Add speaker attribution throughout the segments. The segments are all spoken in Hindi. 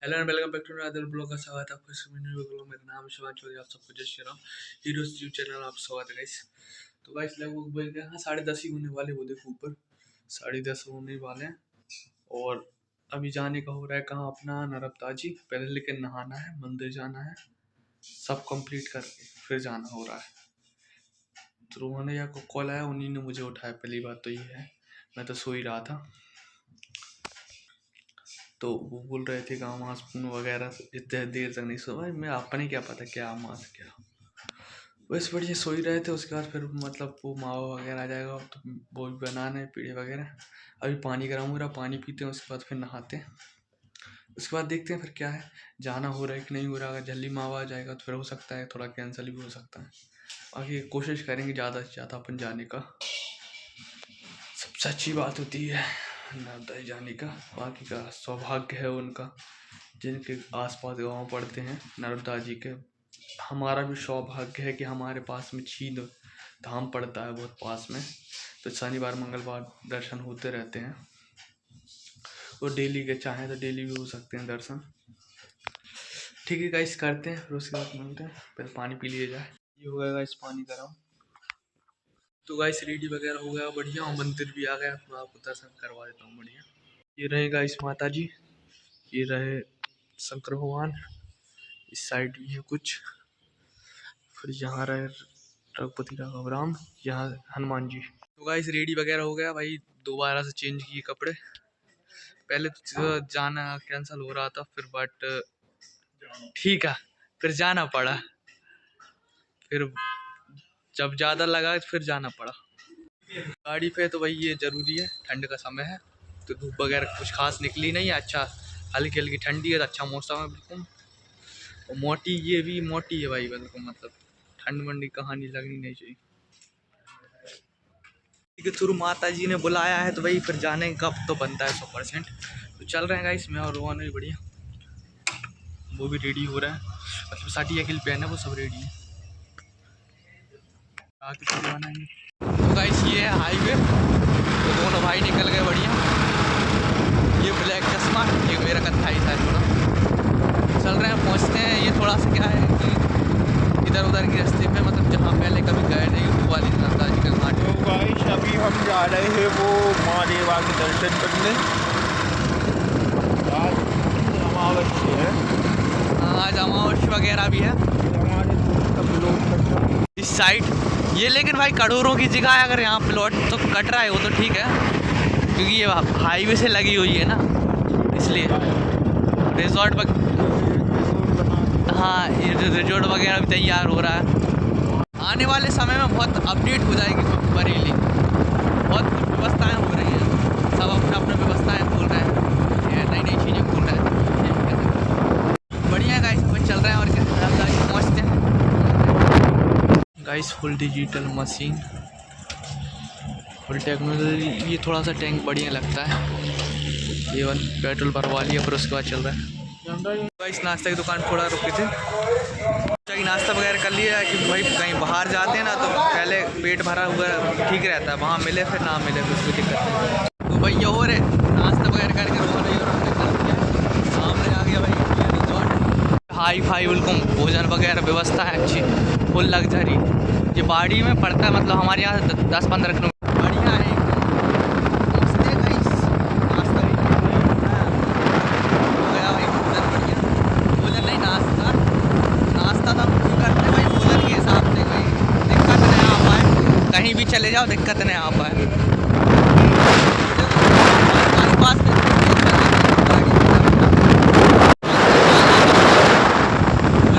Speaker 1: Hello and welcome back to another blog का स्वागत है आपको इस वीडियो में। मेरा नाम है शिवांश चौधरी, आप सबको जय Shri Ram. Heroes YouTube channel आप स्वागत है गाइस। तो गाइस लगभग बज गए, हाँ 10:30 ही होने वाले, वो देखो ऊपर 10:30 होने वाले हैं। और अभी जाने का हो रहा है कहाँ, अपना नर्मदा जी। पहले लेकिन नहाना है, मंदिर जाना है, सब कंप्लीट करके फिर जाना हो रहा है। तो रोहन या को कॉल आया, उन्हीं ने मुझे उठाया। पहली बात तो ये है, मैं तो सो ही रहा था। तो वो बोल रहे थे गाँव वहाँ स्पून वगैरह इतने देर तक नहीं सो। भाई मैं अपने क्या पता क्या मास क्या, बस बढ़िया सो ही रहे थे। उसके बाद फिर मतलब वो मावा वगैरह आ जाएगा, तो वो भी बनाना है, पीढ़े वगैरह। अभी पानी गर्म हो रहा, पानी पीते हैं, उसके बाद फिर नहाते हैं। उसके बाद देखते हैं फिर क्या है, जाना हो रहा है कि नहीं हो रहा। अगर जल्दी मावा आ जाएगा तो फिर हो सकता है थोड़ा कैंसिल भी हो सकता है। बाकी कोशिश करेंगे ज़्यादा से ज़्यादा अपन जाने का। सबसे अच्छी बात होती है नर्मदा जाने का। बाकी का सौभाग्य है उनका जिनके आसपास गाँव पड़ते हैं नर्मदा जी के। हमारा भी सौभाग्य है कि हमारे पास में छीद धाम पड़ता है बहुत पास में। तो शनिवार मंगलवार दर्शन होते रहते हैं, और डेली के चाहें तो डेली भी हो सकते हैं दर्शन। ठीक है गाइस, करते हैं फिर उसके बाद मिलते हैं। पहले पानी पी लिया जाए। ये हो गया गाइस पानी गर्म। तो गाइस रेडी वगैरह हो गया बढ़िया, और मंदिर भी आ गया। तो आपको दर्शन करवा देता हूँ बढ़िया। ये रहे गाइस माता जी, ये रहे शंकर भगवान, इस साइड भी है कुछ। फिर यहाँ रहे रघुपति राघव राम, यहाँ हनुमान जी। तो गाइस रेडी वगैरह हो गया भाई, दोबारा से चेंज किए कपड़े। पहले तो जाना कैंसिल हो रहा था फिर, बट ठीक है फिर जाना पड़ा। फिर जब ज़्यादा लगा फिर जाना पड़ा गाड़ी पे। तो भाई ये ज़रूरी है, ठंड का समय है तो धूप वगैरह कुछ खास निकली नहीं है। अच्छा हल्की हल्की ठंडी है, तो अच्छा मौसम है बिल्कुल। और मोटी, ये भी मोटी है भाई बिल्कुल, मतलब ठंड मंडी कहानी लगनी नहीं चाहिए। के थ्रू माता जी ने बुलाया है तो भाई फिर जाने का तो बनता है 100%। तो चल रहे हैं गाइस, मैं और रोहन भी बढ़िया, वो भी रेडी हो रहा है। मतलब साटिया के लिए पहना वो सब रेडी है। तो गाइस ये है हाईवे, तो दोनों भाई निकल गए बढ़िया। ये ब्लैक चश्मा, ये मेरा कत्थाई था थोड़ा। चल रहे हैं, पहुँचते हैं। ये थोड़ा सा क्या है कि इधर उधर के रास्ते पे, मतलब जहाँ पहले कभी गए नहीं वो वाली नर्मदा जी का घाट।
Speaker 2: तो गाइस अभी हम जा रहे हैं वो माँ देवा के दर्शन करने। आज अमावस्या है।
Speaker 1: हाँ आज अमावस्या वगैरह भी है इस साइड ये। लेकिन भाई करोड़ों की जगह है, अगर यहाँ प्लॉट तो कट रहा है वो तो ठीक है, क्योंकि ये हाईवे से लगी हुई है ना, इसलिए रिजॉर्ट हाँ ये रिजॉर्ट वगैरह भी तैयार हो रहा है। आने वाले समय में बहुत अपडेट हो जाएगी बरेली, बहुत व्यवस्थाएं हो रही हैं, सब अपने अपने व्यवस्थाएं खोल रहे हैं, नई नई चीज़ें खोल रहे हैं। बढ़िया है गाइस, अपन चल रहे हैं और क्या पहुँचते हैं guys. Full digital machine, full technology. ये थोड़ा सा टैंक बढ़िया लगता है। ये वन पेट्रोल भरवा लिया, फिर उसके बाद चल रहा है गाइस। नाश्ता की दुकान थोड़ा रुके थे, कि नाश्ता वगैरह कर लिया कि भाई कहीं बाहर जाते हैं ना तो पहले पेट भरा हुआ ठीक रहता है, वहाँ मिले फिर ना मिले कुछ भी दिक्कत नहीं। तो भाई ये हो रहे नाश्ता वगैरह करके हो रही है, सामने आ गया भाई रिजॉर्ट। हाई फाई बिल्कुल भोजन वगैरह व्यवस्था है अच्छी, फुल लग्जरी। ये बाड़ी में पड़ता है, मतलब हमारे यहाँ से 10-15 किलोमीटर। बढ़िया है भोजन नहीं, नाश्ता तो हम करते भाई भोजन के हिसाब से, कोई दिक्कत नहीं आ पाए, कहीं भी चले जाओ दिक्कत नहीं आ पाए। पास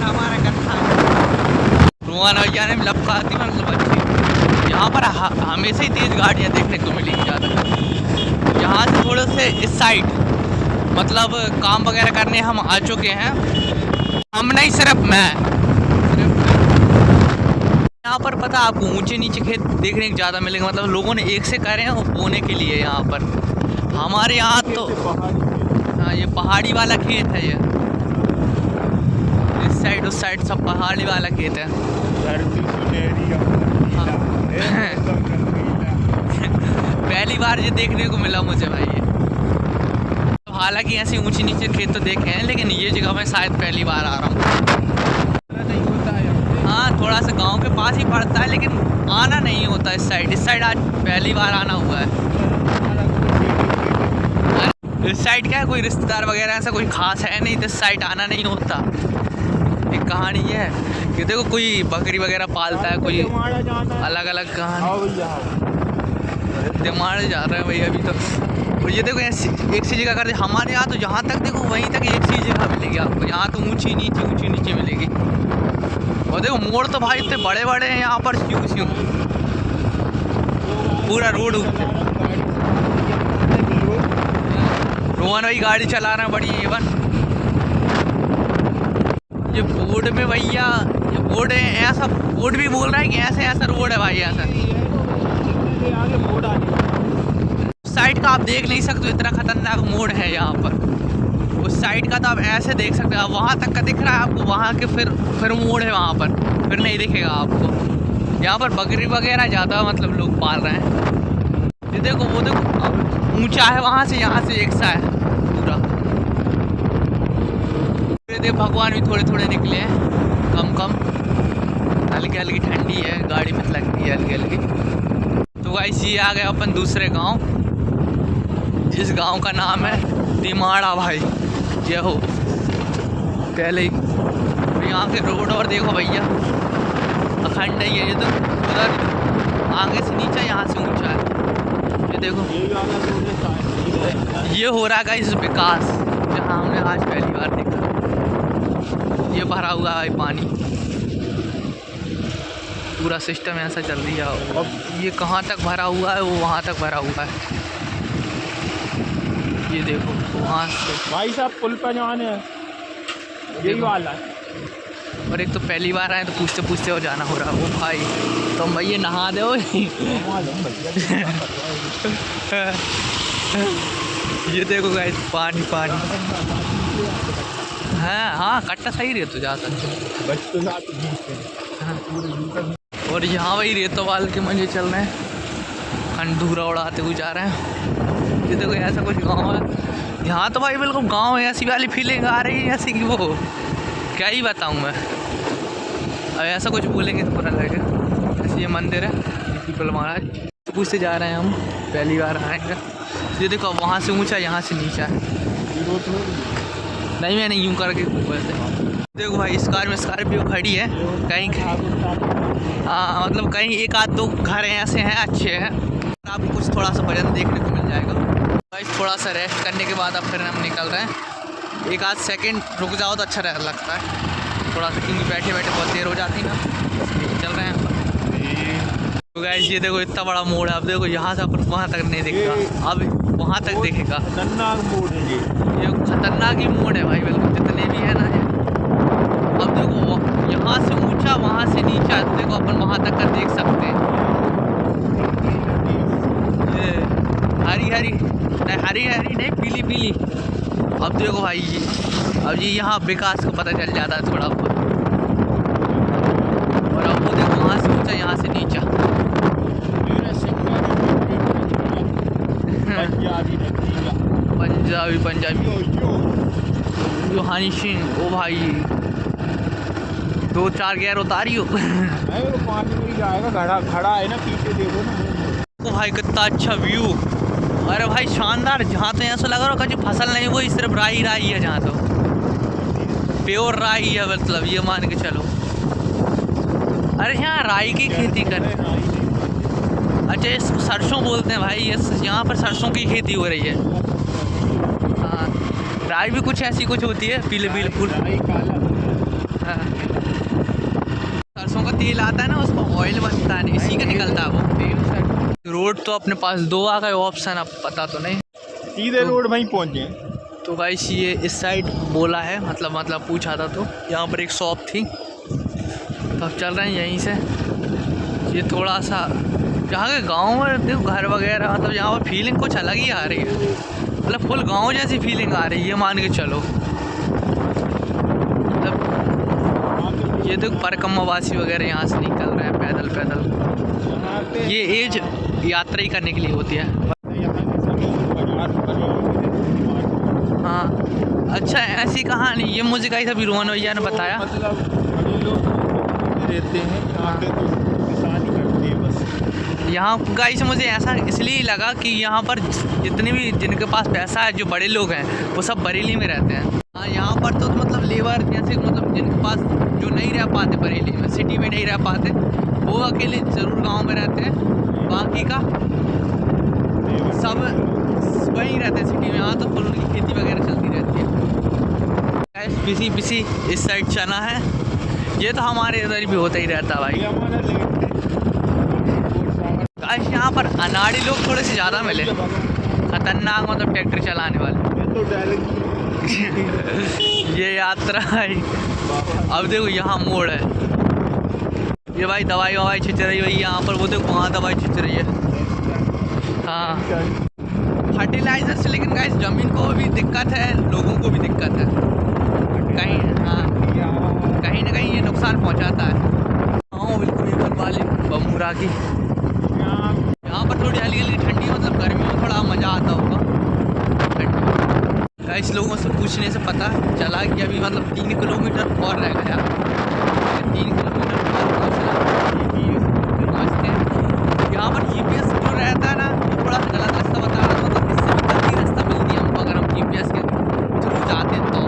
Speaker 1: हमारा कट्ठा रोहन भैया ने लपका दी, मतलब अच्छी। यहाँ पर हमेशा ही तेज़ गाड़ियाँ देखने को मिलेंगी ज़्यादा। यहाँ से थोड़े से इस साइड मतलब काम वगैरह करने हम आ चुके हैं, हम नहीं सिर्फ मैं। यहाँ पर पता आपको ऊंचे नीचे खेत देखने को ज़्यादा मिलेंगे, मतलब लोगों ने एक से करे हैं वो बोने के लिए। यहाँ पर हमारे यहाँ तो हाँ ये पहाड़ी वाला खेत है, ये इस साइड उस साइड सब पहाड़ी वाला खेत है। पहली बार ये देखने को मिला मुझे भाई। ये हालांकि ऐसी ऊंची नीचे खेत तो देखे हैं, लेकिन ये जगह मैं शायद पहली बार आ रहा हूँ।
Speaker 2: नहीं होता है यहाँ पे।
Speaker 1: हाँ, थोड़ा सा गांव के पास ही पड़ता है, लेकिन आना नहीं होता इस साइड आज पहली बार आना हुआ है। इस साइड क्या है, कोई रिश्तेदार वगैरह ऐसा कोई खास है नहीं, तो इस साइड आना नहीं होता। एक कहानी है कि देखो कोई बकरी वगैरह पालता है, कोई अलग अलग कहानी। दिमाग जा रहा है भैया अभी तो। और ये देखो एक सी जगह करते हमारे यहाँ, तो जहाँ तक देखो वहीं तक एक सी जगह मिलेगी आपको। यहाँ तो ऊंची नीचे मिलेगी। और देखो मोड़ तो भाई इतने बड़े बड़े हैं यहाँ पर, स्यू पूरा रोड उठते। रोहन भाई गाड़ी चला रहे हैं बढ़िया। ये बोर्ड में भैया, ये बोर्ड है ऐसा, बोर्ड भी बोल रहा है कि ऐसा रोड है भाई ऐसा। साइड का आप देख नहीं सकते, इतना खतरनाक मोड़ है यहाँ पर। उस साइड का तो आप ऐसे देख सकते हो, वहाँ तक का दिख रहा है आपको, वहाँ के फिर मोड़ है वहाँ पर, फिर नहीं दिखेगा आपको। यहाँ पर बकरी वगैरह ज़्यादा मतलब लोग पाल रहे हैं। ये देखो वो देखो ऊंचा है, वहाँ से यहाँ से एक सा है पूरा। देखो भगवान भी थोड़े निकले हैं, कम हल्की ठंडी है, गाड़ी में लगती है हल्की। तो गाइस ये आ गए अपन दूसरे गांव। इस गांव का नाम है दिमाड़ा भाई। ये हो पहले यहाँ के रोड और देखो भैया अखंड ही है। ये तो उधर आगे से नीचा, यहाँ से ऊंचा है। ये देखो ये हो रहा है इस विकास, जहाँ हमने आज पहली बार देखा। ये भरा हुआ है पानी, पूरा सिस्टम ऐसा चल रही है। अब ये कहाँ तक भरा हुआ है, वो वहाँ तक भरा हुआ है। ये देखो वहाँ से
Speaker 2: भाई साहब पुल पर जाने यही वाला है।
Speaker 1: और एक तो पहली बार आए तो पूछते हो जाना हो रहा। वो भाई तुम भैया नहा दो। ये देखो गाइस पानी हाँ कट्टा सही रेत तो जाता है। और यहाँ वही रेतो वाल के मजे चल रहे हैं, खंडूरा उड़ाते हुए जा रहे हैं। ये देखो ऐसा कुछ गांव है यहाँ तो भाई, बिल्कुल गांव है, ऐसी वाली फीलिंग आ रही है ऐसी कि वो क्या ही बताऊँ मैं। अब ऐसा कुछ बोलेंगे तो बुरा लगेगा। ऐसे ये मंदिर है पीपल महाराज, तो पूछते जा रहे हैं हम, पहली बार आएंगे। ये देखो वहाँ से ऊँचा, यहाँ से नीचा है। नहीं मैंने यूँ करके वैसे देखो भाई इस कार में स्कॉर्पियो खड़ी है। कहीं हाँ मतलब कहीं एक आध दो घर हैं ऐसे हैं अच्छे हैं, आपको कुछ थोड़ा सा वजन देखने को मिल जाएगा। भाई थोड़ा सा रेस्ट करने के बाद अब फिर हम निकल रहे हैं। एक आध सेकंड रुक जाओ तो अच्छा लगता है थोड़ा सा, क्योंकि बैठे बहुत देर हो जाती ना। चल रहे हैं तो गाइस ये देखो इतना बड़ा मोड़ है। अब देखो यहाँ से अपन वहाँ तक नहीं दिखेगा, अब वहाँ तक दिखेगा।
Speaker 2: खतरनाक मोड़ है
Speaker 1: ये खतरनाक ही मोड़ है भाई, बिल्कुल जितने भी है ना। अब देखो यहाँ से ऊंचा, वहाँ से नीचा, देखो अपन वहाँ तक का देख सकते हैं। ये हरी नहीं पीली। अब देखो भाई अब ये यहाँ विकास को पता चल जाता है थोड़ा बहुत। और अब वो देखो वहाँ से ऊंचा, यहाँ से नीचा। पंजाबी जोहानी सिंह। ओ भाई 2-4 गैर उतारी हो।
Speaker 2: पानी में जाएगा, खड़ा है ना पीछे, देखो ना।
Speaker 1: ओ भाई कितना अच्छा व्यू। अरे भाई शानदार। जहाँ तो ऐसा लग रहा है कि फसल नहीं, वो सिर्फ राई है। जहाँ तो प्योर राई है, मतलब ये मान के चलो। अरे यहाँ राई की खेती कर, अच्छा इसको सरसों बोलते हैं भाई। यहाँ पर सरसों की खेती हो रही है। हाँ राई भी कुछ ऐसी कुछ होती है, पीले फूल। हाँ सरसों का तेल आता है ना, उसका ऑयल बनता है, इसी का निकलता है वो। रोड तो अपने पास 2 आ गए ऑप्शन, अब पता तो नहीं
Speaker 2: सीधे तो, रोड वहीं पहुँचे।
Speaker 1: तो गाइस ये इस साइड बोला है, मतलब पूछा था। तो यहाँ पर एक शॉप थी, तो अब चल रहे हैं यहीं से। ये थोड़ा सा यहाँ के गाँव में देखो घर वगैरह, मतलब यहाँ पर फीलिंग कुछ अलग ही आ रही है, मतलब फुल गाँव जैसी फीलिंग आ रही है, मान के चलो। मतलब ये देखो परकम्मावासी वगैरह यहाँ से निकल रहे हैं पैदल। ये एज यात्रा ही करने के लिए होती है। अच्छा ऐसी कहानी, ये मुझे कही था रोहन भैया ने बताया।
Speaker 2: मतलब बड़े लोग रहते हैं यहाँ पे तो किसान ही करते हैं बस।
Speaker 1: यहाँ गाइस मुझे ऐसा इसलिए लगा कि यहाँ पर जितने भी जिनके पास पैसा है, जो बड़े लोग हैं, वो सब बरेली में रहते हैं। हाँ, यहाँ पर तो मतलब लेबर जैसे मतलब जिनके पास जो नहीं रह पाते बरेली में, सिटी में नहीं रह पाते, वो अकेले ज़रूर गांव में रहते हैं। बाकी का सब वहीं रहते हैं सिटी में। यहाँ तो फूलों की खेती वगैरह चलती रहती है। पिसी पिसी इस साइड चना है, ये तो हमारे इधर भी होता ही रहता है भाई। गाइस यहाँ पर अनाड़ी लोग थोड़े से ज़्यादा मिले, खतरनाक, मतलब ट्रैक्टर चलाने वाले। ये यात्रा है। अब देखो यहाँ मोड़ है, ये भाई दवाई ववाई छिंच रही है भाई यहाँ पर। वो देखो वहाँ दवाई छिंच रही है। हाँ, फर्टिलाइजर से लेकिन गाइस ज़मीन को भी दिक्कत है, लोगों को भी दिक्कत है कहीं। हाँ, कहीं ना कहीं ये नुकसान पहुँचाता है। हाँ बिल्कुल, ये वाले बमूरा की यहाँ पर थोड़ी हल्की हल्की ठंडी, मतलब गर्मियों में थोड़ा मज़ा आता होगा ठंडी। गाइस लोगों से पूछने से पता चला कि अभी मतलब 3 किलोमीटर और रह गया। 3 किलोमीटर पहुँचते हैं। यहाँ पर GPS जो रहता है ना, वो थोड़ा सा गलत रास्ता बता रहा था, मतलब इससे भी गलती रास्ता मिलती है हमको अगर हम GPS के थ्रू जाते हैं तो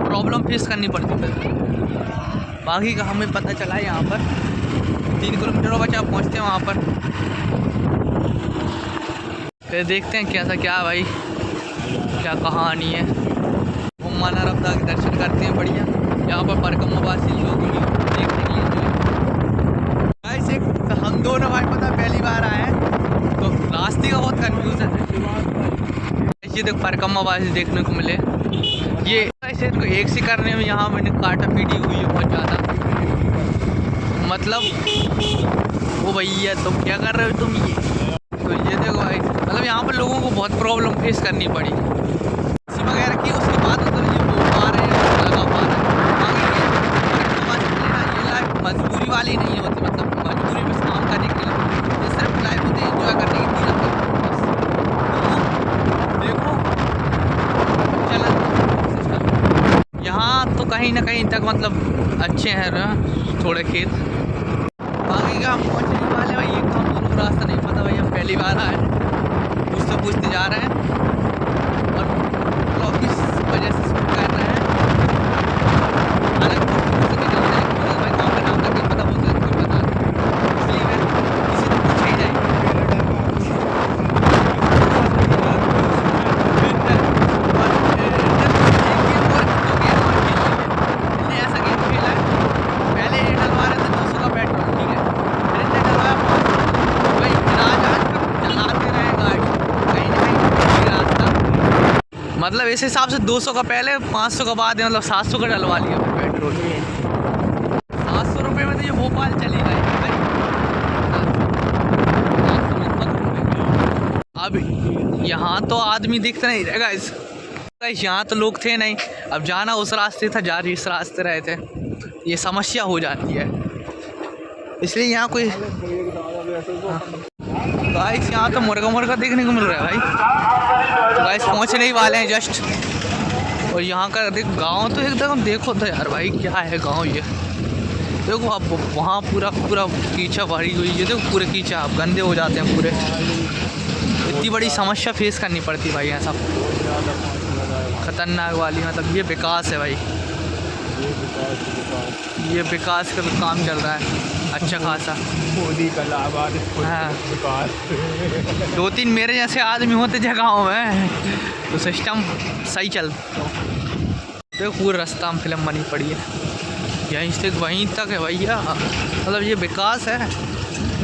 Speaker 1: प्रॉब्लम फेस करनी पड़ती है। बाकी का हमें पता चला है यहाँ पर 3 किलोमीटर बचा पहुँचते हैं वहाँ पर। फिर देखते हैं कैसा क्या है भाई, क्या कहानी है। हम माना रब्दा के दर्शन करते हैं बढ़िया। यहाँ पर परकमवासी लोग भी देखने के लिए ऐसे। हम दोनों भाई पता पहली बार आए हैं तो रास्ते का बहुत कन्फ्यूजन है। ये देखो परकमवासी देखने को मिले। ये ऐसे इनको एक से करने में यहाँ मैंने काटा पीटी हुई है बहुत ज़्यादा। मतलब वो भैया तुम क्या कर रहे हो तुम, ये तो ये देखो भाई, मतलब यहाँ पर लोगों को बहुत प्रॉब्लम फेस करनी पड़ी इसी वगैरह की। उसके बाद मतलब ये वो पा रहे हैं, लगा पा रहे हैं। मजबूरी वाली नहीं है, मतलब मजबूरी में काम करने के लिए, ये सिर्फ लाइफ होती है एंजॉय करने की थी ना। देखो चल यहाँ तो कहीं ना कहीं तक मतलब अच्छे हैं ना थोड़े खेत। बाकी का हम पहुँचने वाले भाई, एक हम दोनों रास्ता नहीं पता भाई, हम पहली बार आए, उससे पूछते जा रहे हैं और तो इस वजह से शूट कर रहे हैं। हालांकि भाई गाँव का नाम करके पता बोलते हैं, कोई पता नहीं, इसलिए मैं किसी को पूछे ही जाएंगे। ऐसा गेम खेला है पहले, ये डलवा रहे थे 200 का पेट्रोल, ठीक है, फिर इनने डलवाया 500। भाई चलाते रहे गाड़ी, कहीं ना कहीं रास्ता, मतलब इस हिसाब से 200 का पहले, 500 का बाद, मतलब 700 का डलवा लिया पेट्रोल। 700 रुपये में तो ये भोपाल चली गई भाई। अब यहाँ तो आदमी दिखता नहीं रहेगा यहाँ तो लोग थे नहीं। अब जाना उस रास्ते था, जा रही इस रास्ते रहे थे, ये समस्या हो जाती है, इसलिए यहाँ कोई। गाइस यहाँ तो मुर्गा देखने को मिल रहा है भाई। तो गाइस पहुँचने ही वाले हैं जस्ट। और यहाँ का देख गांव तो एकदम देखो तो यार भाई, क्या है गांव ये। देखो अब वहाँ पूरा कीचड़ भरी हुई है, देखो पूरे कीचड़, आप गंदे हो जाते हैं पूरे। इतनी बड़ी समस्या फेस करनी पड़ती है भाई, ऐसा खतरनाक वाली। मतलब ये विकास है भाई, ये विकास का भी काम चल रहा है अच्छा खासा।
Speaker 2: मोदी का लाभ।
Speaker 1: हाँ, 2-3 मेरे जैसे आदमी होते जगहों में तो सिस्टम सही चलता। देखो पूरा रास्ता में फिल्म बनी पड़ी है, यहीं से वहीं तक है भैया। मतलब ये विकास है,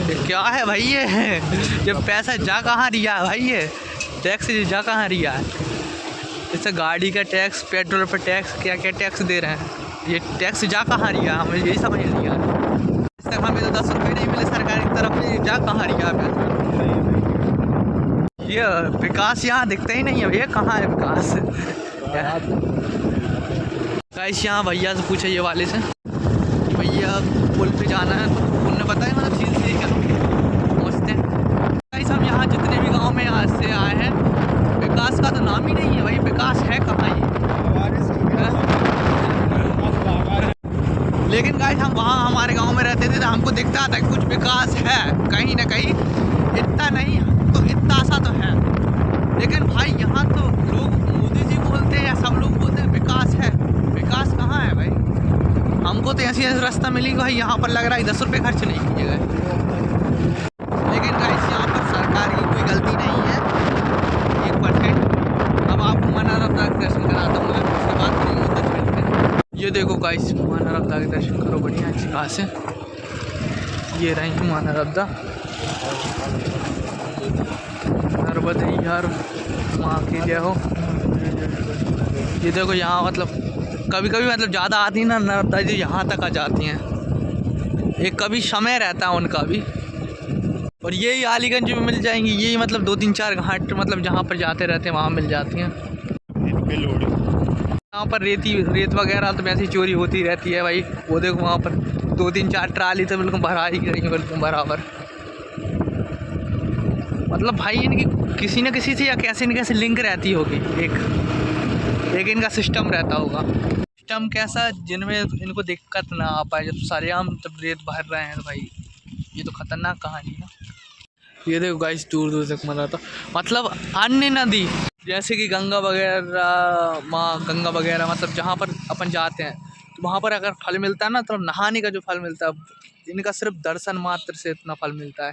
Speaker 1: ये क्या है भाई ये पैसा जा कहाँ रिया है भाई, ये टैक्स जा कहाँ रिया है। जैसे गाड़ी का टैक्स, पेट्रोल पर टैक्स, क्या क्या टैक्स दे रहे हैं, ये टैक्स जा कहाँ रिया, हमें यही समझ नहीं आ रहा। इस तक हमें तो 10 रुपये नहीं मिले सरकार की तरफ से, जा कहाँ रिया पैसा। ये विकास यहाँ दिखता ही नहीं है भैया, कहाँ है विकास। गाइस यहाँ भैया से पूछे ये वाले से, भैया पुल पे जाना है, तो उन्होंने बताया मतलब सीधे क्या पहुँचते हैं। गाइस हम यहाँ जितने भी गांव में यहाँ से आए हैं, विकास का तो नाम ही नहीं है भाई, विकास है कहाँ ये। लेकिन गाइस हम वहाँ हमारे गांव में रहते थे तो हमको दिखता था कि कुछ विकास है कहीं ना कहीं, इतना नहीं तो इतना सा तो है। लेकिन भाई यहाँ तो लोग मोदी जी बोलते हैं या सब लोग बोलते हैं विकास है, विकास कहाँ है भाई। हमको तो ऐसी रास्ता मिली भाई, यहाँ पर लग रहा है 10 रुपये खर्च नहीं किए गए। लेकिन गाइस यहाँ पर सरकार की कोई गलती नहीं है 1%। अब आपको माना रब्दा के दर्शन कराता हूँ, उसके बाद फिर मिलते हैं। ये देखो गाइस माना रब्दा के दर्शन करो बढ़िया अच्छी घास है। ये रही माना रब्दा, नर्मदा यार माँ के लिए हो। ये देखो यहाँ मतलब कभी कभी मतलब ज़्यादा आती है ना नर्मदा जी, यहाँ तक आ जाती हैं। एक कभी समय रहता है उनका भी। और यही अलीगंज में मिल जाएंगी, यही मतलब 2-3-4 घाट मतलब जहाँ पर जाते रहते हैं वहाँ मिल जाती हैं। यहाँ पर रेत वगैरह तो वैसे ही चोरी होती रहती है भाई। वो देखो वहाँ पर 2-3-4 ट्राली तो बिल्कुल भरा ही रही है बिल्कुल बराबर। मतलब भाई इनकी किसी न किसी से या कैसे न कैसे लिंक रहती होगी, एक इनका सिस्टम रहता होगा। सिस्टम कैसा जिनमें इनको दिक्कत ना आ पाए। जब सरेआम जब रेत भर रहे हैं तो भाई ये तो खतरनाक कहानी है। ये देखो गाइस दूर दूर तक मरा था। मतलब अन्य नदी जैसे कि गंगा वगैरह, माँ गंगा वगैरह, मतलब जहाँ पर अपन जाते हैं तो वहाँ पर अगर फल मिलता है ना तो नहाने का जो फल मिलता है, इनका सिर्फ दर्शन मात्र से इतना फल मिलता है।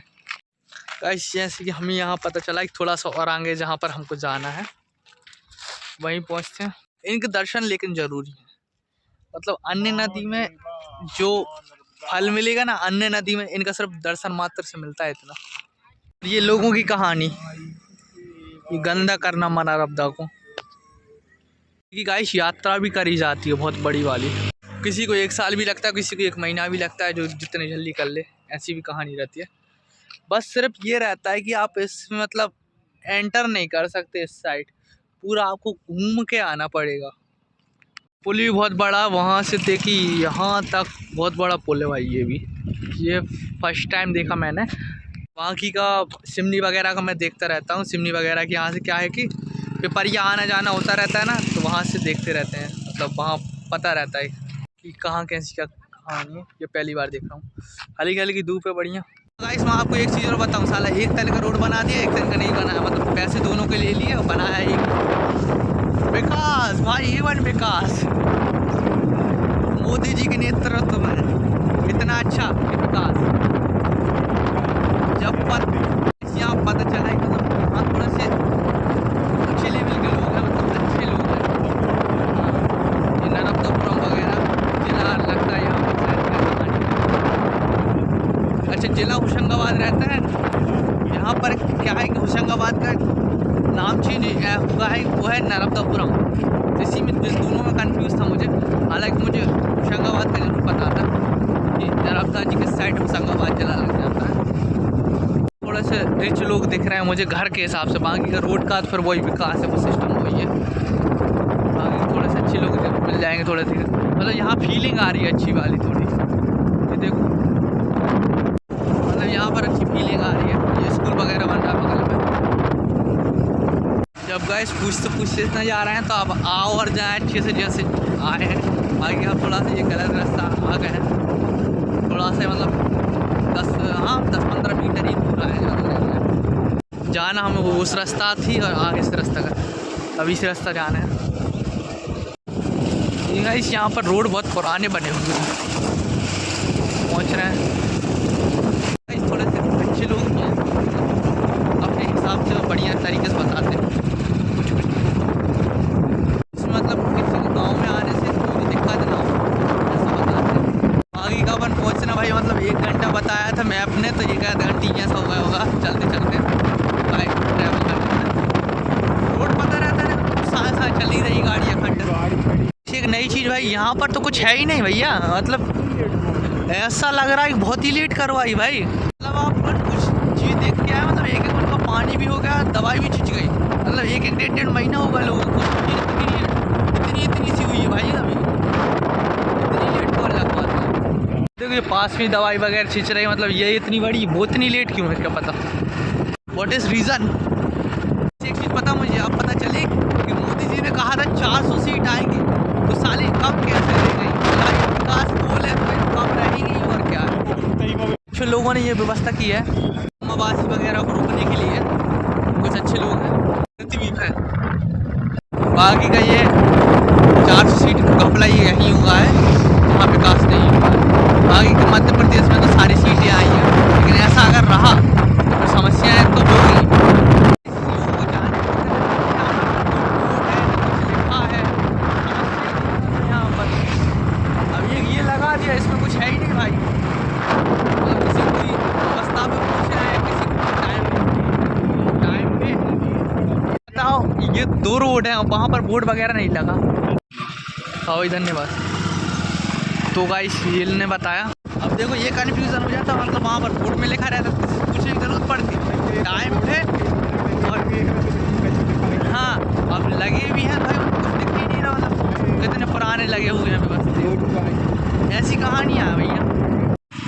Speaker 1: गाइस जैसे कि हमें यहाँ पता चला कि थोड़ा सा और आगे जहाँ पर हमको जाना है वहीं पहुँचते हैं। इनके दर्शन लेकिन ज़रूरी है। मतलब अन्य नदी में जो फल मिलेगा ना, अन्य नदी में इनका सिर्फ दर्शन मात्र से मिलता है इतना। ये लोगों की कहानी, ये गंदा करना मना रब्दा को कि गाइस यात्रा भी करी जाती है बहुत बड़ी वाली। किसी को 1 साल भी लगता है, किसी को 1 महीना भी लगता है, जो जितने जल्दी कर ले ऐसी भी कहानी रहती है। बस सिर्फ ये रहता है कि आप इसमें मतलब एंटर नहीं कर सकते इस साइड, पूरा आपको घूम के आना पड़ेगा। पुल भी बहुत बड़ा, वहाँ से देखी यहाँ तक बहुत बड़ा पुल है भाई। ये फर्स्ट टाइम देखा मैंने। बाकी का सिमनी वगैरह का मैं देखता रहता हूँ। सिमनी वगैरह की यहाँ से क्या है कि पिपरिया आना जाना होता रहता है ना, तो वहाँ से देखते रहते हैं। मतलब वहाँ पता रहता है कि कहाँ कैसी क्या कहानी है। ये पहली बार देख रहा हूँ। हल्की हल्की धूप है बढ़िया। गाइस मैं आपको एक चीज़ और बताऊँ, साला एक तल का रोड बना दिया, एक तल का नहीं बनाया। मतलब पैसे दोनों के लिए लिए और बनाया एक। विकास भाई, इवन विकास मोदी जी के नेतृत्व में इतना अच्छा विकास। जब यहाँ पता चला है मतलब यहाँ थोड़ा से अच्छे लेवल के लोग हैं, मतलब अच्छे लोग हैं। ये नरमदापुरम वगैरह जिला लगता है यहाँ पर। अच्छा जिला होशंगाबाद रहता है। यहाँ पर क्या है कि होशंगाबाद का नाम चेंज हुआ है, वो है नरमदापुरम। इसी में दोनों में कंफ्यूज था मुझे। हालांकि मुझे होशंगाबाद का जरूर पता था कि नर्मदा जी के साइड होशंगाबाद जिला लग जाता है। थोड़े से रिच लोग दिख रहे हैं मुझे घर के हिसाब से। बाकी का रोड का तो फिर वही विकास है, वो सिस्टम वही है। बाकी थोड़े से अच्छे लोग मिल जाएंगे थोड़े से। मतलब यहाँ फीलिंग आ रही है अच्छी वाली थोड़ी। ये देखो मतलब यहाँ पर अच्छी फीलिंग आ रही है। ये स्कूल वगैरह बन रहा है बगल में। जब गाइस पूछते इतना जा रहे हैं तो अब आओ और जाए अच्छे से जैसे आए हैं। बाकी अब थोड़ा सा ये गलत रास्ता आ गए हैं, थोड़ा सा मतलब 10-15 मीटर ही दूर आए जाना हमें। वो उस रास्ता थी और आगे से रास्ता का, अभी से रास्ता जाना है। गाइस यहाँ पर रोड बहुत पुराने बने हुए हैं। पहुँच रहे हैं। थोड़े से अच्छे लोग भी हैं, अपने हिसाब से बढ़िया तरीके से बताते हैं कुछ मतलब किसी को गाँव में आने से कोई दिक्कत ना हो ऐसा बताते हैं। आगे का अपन पहुँचना भाई मतलब 1 घंटा बताया था मैप ने, तो ये 1 घंटे जैसा हो गया होगा चलते चलते बाइक ट्रैवल करते हैं। रोड पता रहता है, साथ साथ चली रही गाड़ी अखंड। एक नई चीज़ भाई यहाँ पर तो कुछ है ही नहीं भैया। मतलब ऐसा लग रहा है कि बहुत ही लेट करवाई भाई। मतलब आप कुछ चीज़ देख के आए, मतलब 1-1 उनका पानी भी हो गया, दवाई भी छिंच गई। मतलब 1-1 महीना होगा लोगों को। इतनी सी हुई है भाई अभी, इतनी लेट कौन लगवाता है। देखो ये पास में दवाई वगैरह छिंच रही है। मतलब ये इतनी बड़ी, वो इतनी लेट क्यों है क्या पता। What is reason. एक चीज़ पता मुझे, अब पता कब कैसे रह गई, विकास बोल है तो कब रहेंगी और क्या है। कुछ लोगों ने ये व्यवस्था की है मवासी वगैरह को रोकने के लिए, कुछ अच्छे लोग हैं है। बाकी का ये 400 सीट घपला ये यहीं हुआ है जहाँ विकास नहीं हुआ है। बाकी के मध्य प्रदेश में तो सारी सीटें आई हैं, लेकिन ऐसा अगर रहा तो फिर समस्याएं तो होगी। अब ये लगा दिया, इसमें कुछ है ही नहीं भाई। मतलब किसी कोई व्यवस्था पे पूछ रहे हैं, किसी को टाइम पे बताओ। ये 2 रोड है, वहाँ पर बोर्ड वगैरह नहीं लगा। हाँ भाई धन्यवाद। तो गाइस ये ने बताया। अब देखो ये कन्फ्यूज़न हो जाता, मतलब वहाँ पर बोर्ड में लिखा रहता, किसी से पूछने की जरूरत पड़ती टाइम पे। और हाँ अब लगे भी हैं भाई, उनको कुछ दिख ही नहीं रहा, मतलब कितने पुराने लगे हुए हैं व्यवस्था। ऐसी कहानी है भैया।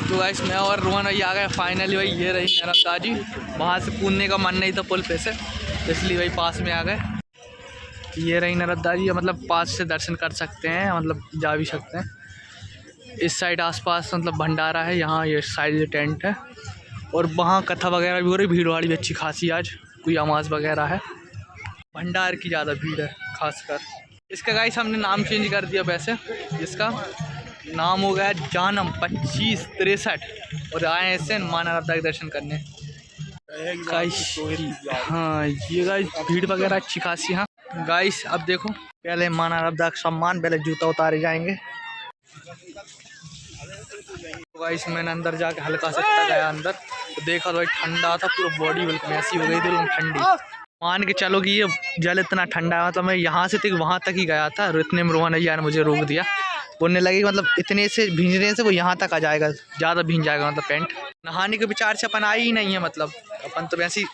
Speaker 1: तो गाइस मैं और रोहन भाई आ गए फाइनली। भाई ये रही नर्मदा जी, वहाँ से कूदने का मन नहीं था पुल पे से, इसलिए भाई पास में आ गए। ये रही नर्मदा जी, मतलब पास से दर्शन कर सकते हैं, मतलब जा भी सकते हैं। इस साइड आसपास मतलब भंडारा है, यहाँ ये साइड टेंट है, और वहाँ कथा वगैरह भी हो रही। भीड़ भाड़ भी अच्छी खासी, आज कोई आमाज वगैरह है, भंडार की ज़्यादा भीड़ है खासकर। इसका गाइस हमने नाम चेंज कर दिया वैसे, जिसका नाम हो गया जानम 2563, और आए ऐसे माँ नर्मदा के दर्शन करने गाइस। हाँ ये गाइस भीड़ वगैरह अच्छी खासी। हाँ गाइस अब देखो, पहले माँ नर्मदा का सम्मान, पहले जूता उतारे जाएंगे। तो गाइस मैंने अंदर जाके हल्का सा गया अंदर, तो देखा तो भाई ठंडा था, पूरा बॉडी बिल्कुल ऐसी हो गई थी ठंडी। मान के चलो कि ये जल इतना ठंडा है, मतलब मैं यहाँ से वहाँ तक ही गया था, और इतने में रोहन भैया ने मुझे रोक दिया। बोलने लगे मतलब इतने से भींजने से वो यहाँ तक आ जाएगा, ज़्यादा भींज जाएगा, मतलब पैंट। नहाने के विचार से अपन आई ही नहीं है, मतलब अपन तो वैसे ही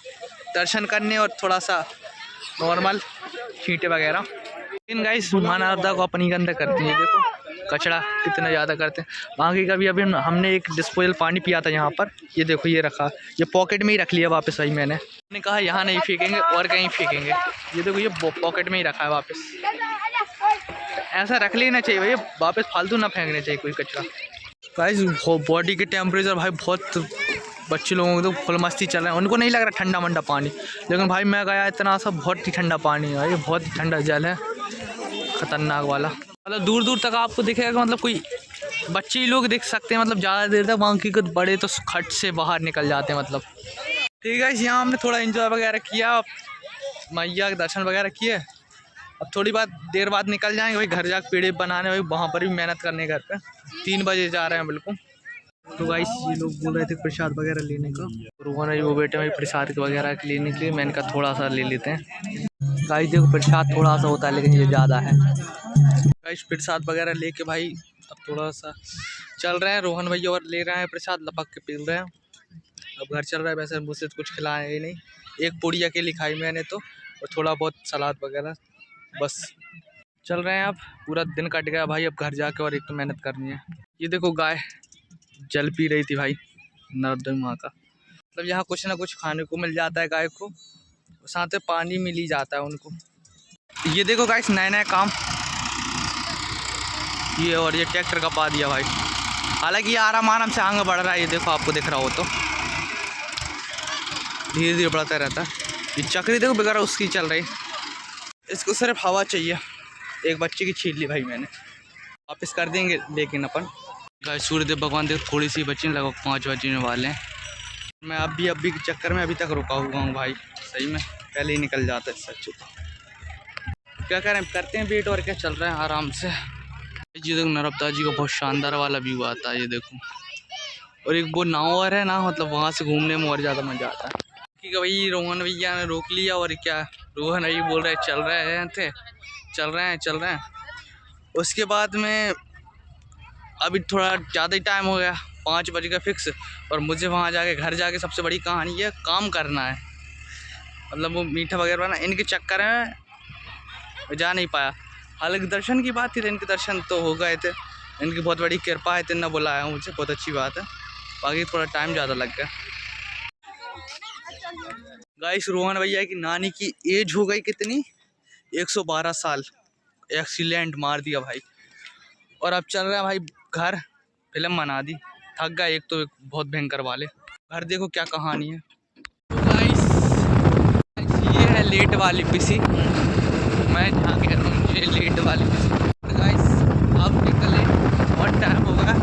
Speaker 1: दर्शन करने और थोड़ा सा नॉर्मल छींटे वगैरह। लेकिन गाइस माँ नर्मदा को अपनी गंदा करती है, देखो कचरा कितना ज़्यादा करते हैं। बाकी का भी अभी हमने एक डिस्पोजल पानी पिया था यहाँ पर, ये देखो ये रखा, ये पॉकेट में ही रख लिया वापस। भाई मैंने कहा यहाँ नहीं फेंकेंगे और कहीं फेंकेंगे, ये देखो ये पॉकेट में ही रखा है वापस। ऐसा रख लेना चाहिए भैया, वापस फालतू ना फेंकने चाहिए कोई कचरा। गाइस बॉडी के टेम्परेचर भाई बहुत, बच्चे लोगों को तो फुल मस्ती चल रहा है, उनको नहीं लग रहा ठंडा मंडा पानी, लेकिन भाई मैं गया इतना सा बहुत ही ठंडा पानी है, ये बहुत ही ठंडा जल है, खतरनाक वाला। मतलब दूर दूर तक आपको दिखेगा, मतलब कोई बच्चे ही लोग दिख सकते हैं, मतलब ज़्यादा देर तक। वहाँ की कुछ बड़े तो खट से बाहर निकल जाते हैं मतलब। ठीक है यहाँ हमने थोड़ा एंजॉय वगैरह किया, मैया के दर्शन वगैरह किए। अब थोड़ी देर बाद निकल जाएंगे भाई घर जाकर पेड़े बनाने, भाई वहाँ पर भी मेहनत करने घर पे। 3 बजे जा रहे हैं बिल्कुल। तो गाइस ये लोग बोल रहे थे प्रसाद वगैरह लेने का, रोहन है वो बेटे भाई प्रसाद वगैरह लेने के लिए, मैंने कहा थोड़ा सा ले लेते हैं। गाइस देखो प्रसाद थोड़ा सा होता है, लेकिन ये ज़्यादा है। गाइस प्रसाद वगैरह लेके भाई अब थोड़ा सा चल रहे हैं। रोहन भैया और ले रहे हैं प्रसाद, लपक के पी रहे हैं। अब घर चल रहा है, वैसे मुझसे तो कुछ खिलाया ही नहीं, एक पूड़ी अकेली खाई मैंने तो, और थोड़ा बहुत सलाद वगैरह, बस चल रहे हैं। अब पूरा दिन कट गया भाई, अब घर जाके और एक तो मेहनत करनी है। ये देखो गाय जल पी रही थी भाई नर्मदा माँ का, मतलब यहाँ कुछ ना कुछ खाने को मिल जाता है गाय को, साथ में पानी मिल ही जाता है उनको। ये देखो गाइस नए नए काम ये, और ये ट्रैक्टर का पा दिया भाई, हालांकि ये आराम से आगे बढ़ रहा है, ये देखो आपको दिख रहा हो तो धीरे धीरे बढ़ता रहता है। ये चक्री देखो बगैर उसकी चल रही, इसको सिर्फ हवा चाहिए। एक बच्चे की छीन ली भाई मैंने, वापस कर देंगे लेकिन अपन। गाइस सूर्यदेव भगवान देखो थोड़ी सी बची, लगभग 5 बजने वाले हैं। मैं अभी के चक्कर में अभी तक रुका हुआ हूँ भाई, सही में पहले ही निकल जाता है सच। क्या करें, करते हैं वेट और क्या, चल रहे हैं आराम से। ये देखो नर्मदा जी का बहुत शानदार वाला व्यू आता है, ये देखो। और एक वो नाव और है ना, मतलब वहाँ से घूमने में और ज़्यादा मज़ा आता है। ठीक है भाई रोहन भैया ने रोक लिया, और क्या रोहन भैया बोल रहे चल रहे हैं। उसके बाद में अभी थोड़ा ज़्यादा ही टाइम हो गया, 5 बज गया फिक्स, और मुझे वहाँ जाके घर जाके सबसे बड़ी कहानी है काम करना है, मतलब वो मीठा वगैरह ना, इनके चक्कर में जा नहीं पाया। हालांकि दर्शन की बात थी तो इनके दर्शन तो हो गए थे, इनकी बहुत बड़ी कृपा है, इतना बुलाया मुझे, बहुत अच्छी बात है। बाकी थोड़ा टाइम ज़्यादा लग गया। गाइस रोहन भैया की नानी की एज हो गई कितनी, 112 साल। एक्सीलेंट मार दिया भाई, और अब चल रहा है भाई घर। फिल्म बना दी, थक गया एक तो, एक बहुत भयंकर वाले। घर देखो क्या कहानी है। तो गाइस ये है लेट वाली पीसी, मैं जहाँ कह रहा हूँ ये लेट वाली पीसी। तो गाइस अब निकले, बहुत टाइम हो गया,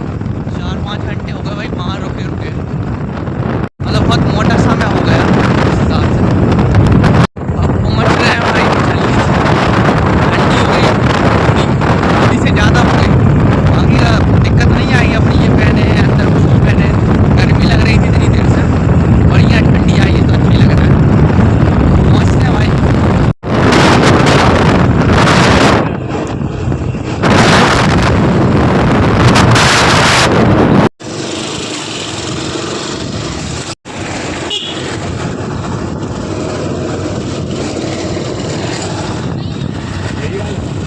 Speaker 1: 4-5 घंटे हो गए भाई वहाँ रुके रुके, मतलब बहुत मोटा समय हो गया उस हिसाब से। अब पहुँच रहे हैं भाई, जल्दी ठंडी हो गई, थोड़ी से ज़्यादा हो गई। बाकी का दिक्कत नहीं आई, अपनी ये पहने हैं अंदर शूज पहने, गर्मी लग रही थी इतनी देर से, बढ़िया ठंडी आई है तो अच्छी लग रहा है। पहुँचते हैं भाई।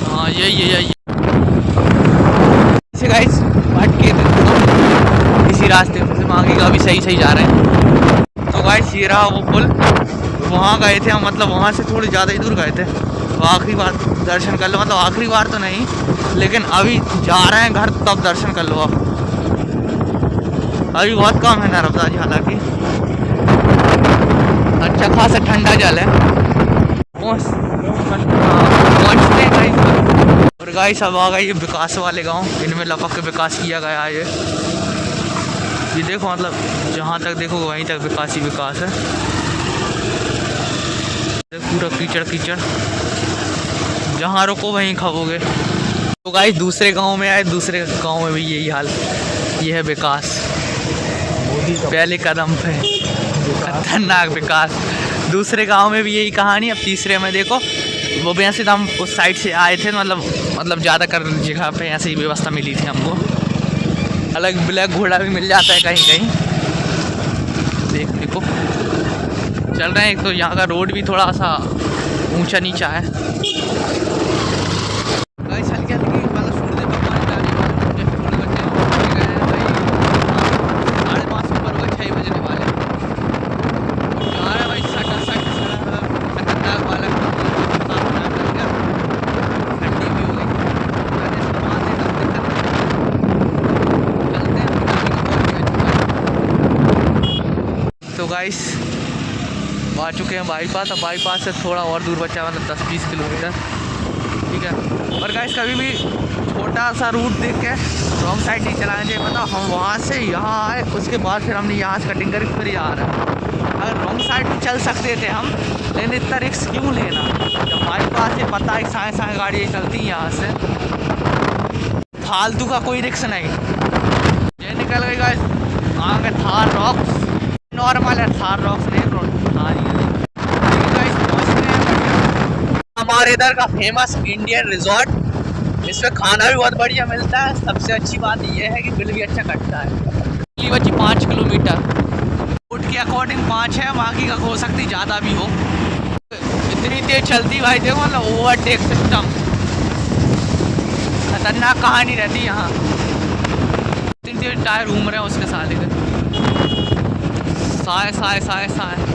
Speaker 1: हाँ यही गाइस बाट के इसी रास्ते से आगे का भी सही जा रहे हैं। तो गाइस ये रहा वो पुल, वहाँ गए थे हम, मतलब वहाँ से थोड़ी ज़्यादा ही दूर गए थे, तो आखिरी बार दर्शन कर लो, मतलब आखिरी बार तो नहीं लेकिन अभी जा रहे हैं घर तब दर्शन कर लो आप। अभी बहुत कम है नर्मदा जी, हालांकि अच्छा खासा ठंडा जल है। पहुँचते हैं गाइस। और गाइस अब आ गए ये विकास वाले गांव, इनमें लपक के विकास किया गया है। ये देखो, मतलब जहाँ तक देखो वहीं तक विकास ही विकास है, पूरा कीचड़ कीचड़, जहाँ रुको वहीं खाओगे। तो गाइस दूसरे गांव में आए, दूसरे गांव में भी यही हाल, ये है विकास पहले कदम पे, खतरनाक विकास। दूसरे गांव में भी यही कहानी, अब तीसरे में देखो वो भी ऐसे, हम उस साइड से आए थे, मतलब ज़्यादा कर जगह पे ऐसे ही व्यवस्था मिली थी हमको। अलग ब्लैक घोड़ा भी मिल जाता है कहीं कहीं, देखो चल रहे हैं। एक तो यहाँ का रोड भी थोड़ा सा ऊंचा नीचा है। हल्की हल्की मतलब सूरज भगवान जाने वाले, जैसे थोड़े बच्चे गए हैं भाई, 5:30 ऊपर हुए, 6 बजने वाले जा रहे हैं भाई। खतरनाक वाला ठंडी भी हो गई, तो गाइस आ चुके हैं बाईपास। अब बाईपास से थोड़ा और दूर बचा, मतलब 10-20 किलोमीटर, ठीक है। और गाइस कभी भी छोटा सा रूट देख के रॉन्ग साइड नहीं चलाना चाहिए, मतलब हम वहाँ से यहाँ आए, उसके बाद फिर हमने यहाँ से कटिंग करी, फिर यहाँ आ रहा है। अगर रॉन्ग साइड में चल सकते थे हम, लेकिन इतना रिस्क क्यों लेना, जब बाईपास से पता है साए गाड़ियाँ चलती हैं यहाँ से, फालतू का कोई रिस्क नहीं। ये निकल गई गाइस आगे थार रॉक्स, नॉर्मल है थार रॉक्स नहीं, हमारे इधर का फेमस इंडियन रिजॉर्ट, इसमें खाना भी बहुत बढ़िया मिलता है। सबसे अच्छी बात यह है कि बिल भी अच्छा कटता है। दिल्ली बची 5 किलोमीटर, रूट के अकॉर्डिंग 5 है, बाकी का हो सकती ज़्यादा भी हो। इतनी तेज चलती भाई, देखो मतलब ओवरटेक सिस्टम, खतरनाक कहानी रहती यहाँ। इतनी तेज टायर घूम रहे हैं उसके साले के, साए।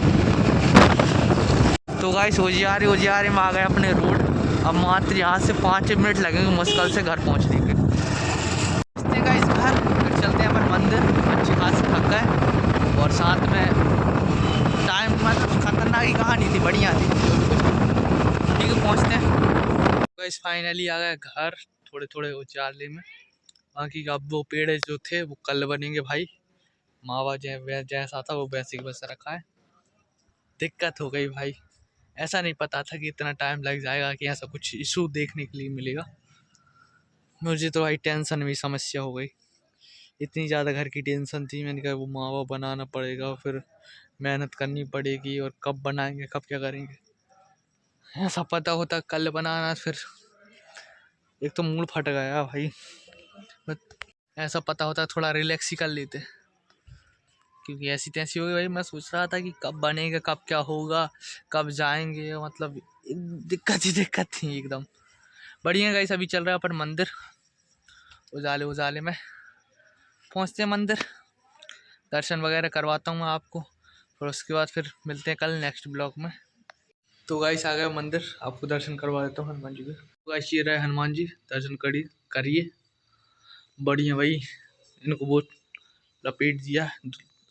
Speaker 1: तो गाइस ओजियारे में आ गए अपने रोड। अब मात्र यहाँ से 5 मिनट लगेंगे मुश्किल से घर पहुँचने के। गाइस घर फिर चलते हैं अपन मंदिर, अच्छे खास थक गए, और साथ में टाइम मतलब खतरनाक ही कहानी थी, बढ़िया थी, ठीक है। पहुँचते हैं गाइस, फाइनली आ गए घर, थोड़े उजाले में। बाकी अब वो पेड़ जो थे वो कल बनेंगे भाई, मावा जैसा था वो वैसे ही बस रखा है। दिक्कत हो गई भाई, ऐसा नहीं पता था कि इतना टाइम लग जाएगा, कि ऐसा कुछ इशू देखने के लिए मिलेगा। मुझे तो भाई टेंशन भी समस्या हो गई, इतनी ज़्यादा घर की टेंशन थी। मैंने कहा वो मावा बनाना पड़ेगा, फिर मेहनत करनी पड़ेगी, और कब बनाएंगे कब क्या करेंगे, ऐसा पता होता कल बनाना, फिर एक तो मूड फट गया भाई। ऐसा पता होता थोड़ा रिलैक्स ही कर लेते, क्योंकि ऐसी तैसी हो गई भाई। मैं सोच रहा था कि कब बनेगा, कब क्या होगा, कब जाएंगे, मतलब दिक्कत थी एकदम। बढ़िया गाइस, अभी चल रहा है अपन मंदिर, उजाले में पहुंचते हैं मंदिर, दर्शन वगैरह करवाता हूँ मैं आपको, और उसके बाद फिर मिलते हैं कल नेक्स्ट ब्लॉग में। तो गाइस आ गए मंदिर, आपको दर्शन करवा देता हूँ हनुमान जी के। तो गाइस ये रहे हनुमान जी, दर्शन करिए। बढ़िया भाई, इनको वो लपेट दिया,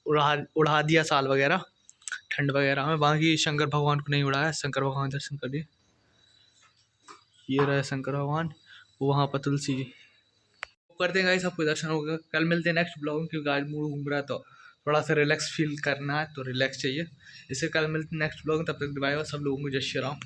Speaker 1: उड़ा दिया साल वगैरह ठंड वगैरह में। बाकी शंकर भगवान को नहीं उड़ाया, शंकर भगवान दर्शन करिए, ये रहे शंकर भगवान, वहाँ पर तुलसी जी। करते हैं गाइस, आपको दर्शन होगा। कल मिलते हैं नेक्स्ट ब्लॉग में, क्योंकि आज मूड घूम रहा है तो थोड़ा सा रिलैक्स फील करना है, तो रिलैक्स चाहिए। इससे कल मिलते हैं नेक्स्ट ब्लॉग में, तब तक बाय बाय सब लोगों को, जय श्री राम।